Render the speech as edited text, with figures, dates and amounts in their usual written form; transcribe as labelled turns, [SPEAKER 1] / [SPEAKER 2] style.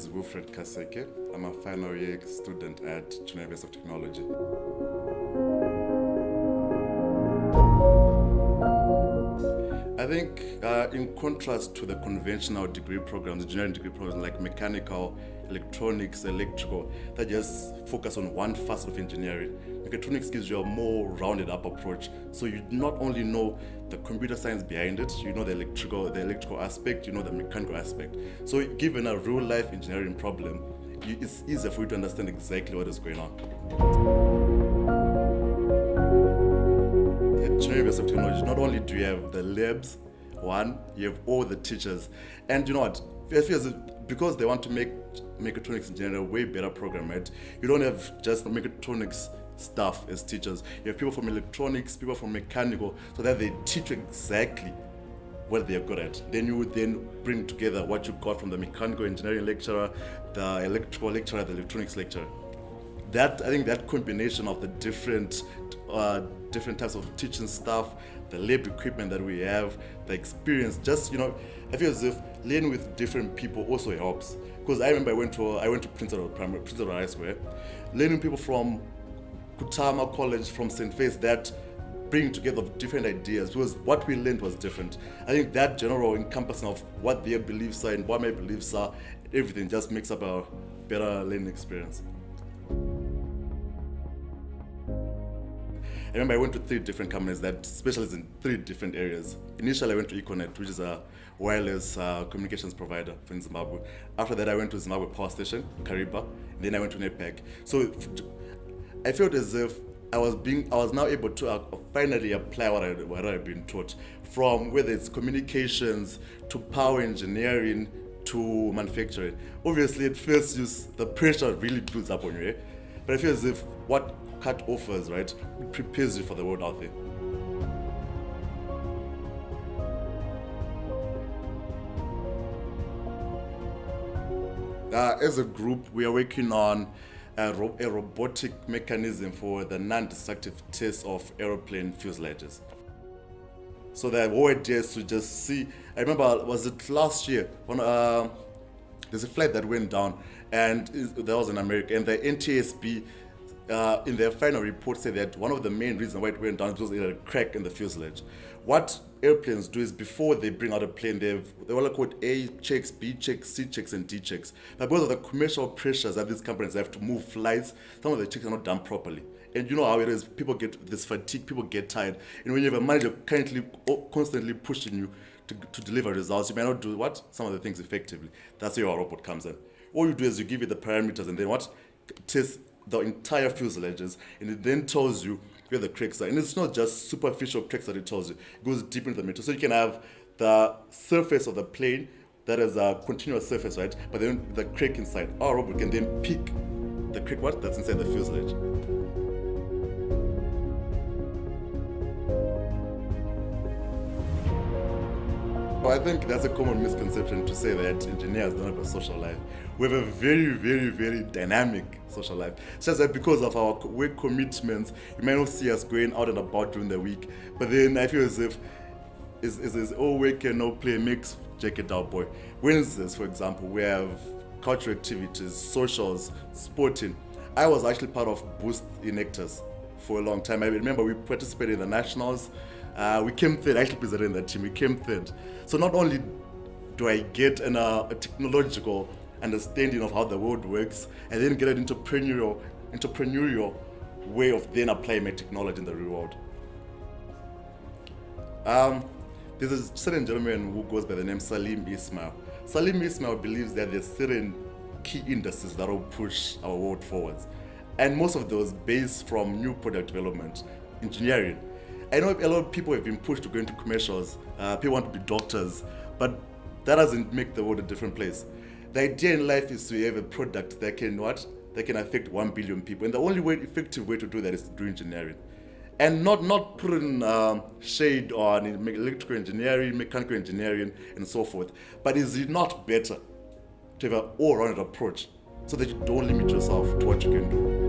[SPEAKER 1] is Wilfred Kaseke. I'm a final year student at University of Technology. I think in contrast to the conventional degree programs, engineering degree programs like mechanical, electronics, electrical, that just focus on one facet of engineering, Mechatronics gives you a more rounded up approach. So you not only know the computer science behind it, you know the electrical aspect, you know the mechanical aspect. So given a real life engineering problem, it's easier for you to understand exactly what is going on. At University of Technology, not only do you have the labs, you have all the teachers. And you know what? I feel as if because they want to make mechatronics engineering a way better program, right? You don't have just mechatronics staff as teachers. You have people from electronics, people from mechanical, so that they teach you exactly what they're good at. Then you would then bring together what you got from the mechanical engineering lecturer, the electrical lecturer, the electronics lecturer. I think that combination of the different types of teaching staff, the lab equipment that we have, the experience, I feel as if learning with different people also helps. Because I remember I went to Princeton High School, learning people from Kutama College, from St. Faith's, that bring together different ideas, because what we learned was different. I think that general encompassing of what their beliefs are and what my beliefs are, everything just makes up a better learning experience. I remember I went to 3 different companies that specialize in 3 different areas. Initially, I went to Econet, which is a wireless communications provider in Zimbabwe. After that, I went to Zimbabwe Power Station, Kariba, and then I went to NEPAC. So I felt as if I was now able to finally apply what I'd been taught, from whether it's communications to power engineering to manufacturing. Obviously, at first the pressure really builds up on you, but I feel as if what CAT offers, right, it prepares you for the world out there. As a group, we are working on a robotic mechanism for the non-destructive test of aeroplane fuselages. So the whole idea is to just see. I remember, was it last year when there's a flight that went down, and that was in America, and the NTSB in their final report said that one of the main reasons why it went down was a crack in the fuselage. What airplanes do is, before they bring out a plane, they all are called A checks, B checks, C checks, and D checks. But because of the commercial pressures that these companies have to move flights, some of the checks are not done properly. And you know how it is, people get this fatigue, people get tired. And when you have a manager constantly pushing you to deliver results, you may not do some of the things effectively. That's where your robot comes in. All you do is you give it the parameters, and then test the entire fuselages, and it then tells you where the cracks are. And it's not just superficial cracks that it tells you, it goes deep into the material. So you can have the surface of the plane that is a continuous surface, right? But then the crack inside, our robot can then pick the crack that's inside the fuselage. I think that's a common misconception to say that engineers don't have a social life. We have a very, very, very dynamic social life. It's just that because of our work commitments, you might not see us going out and about during the week. But then I feel as if it's all work and no play makes Jack a dull boy. Wednesdays, for example, we have cultural activities, socials, sporting. I was actually part of Boost Enactors for a long time. I remember we participated in the nationals. We came third. I actually presented in that team. We came third. So not only do I get a technological understanding of how the world works, and then get an entrepreneurial way of then applying my technology in the real world. There's a certain gentleman who goes by the name Salim Ismail. Salim Ismail believes that there's certain key industries that will push our world forwards, and most of those based from new product development, engineering. I know a lot of people have been pushed to go into commercials. People want to be doctors, but that doesn't make the world a different place. The idea in life is to have a product that can affect 1 billion people, and the only effective way to do that is to do engineering, and not putting shade on electrical engineering, mechanical engineering, and so forth. But is it not better to have an all-rounded approach so that you don't limit yourself to what you can do?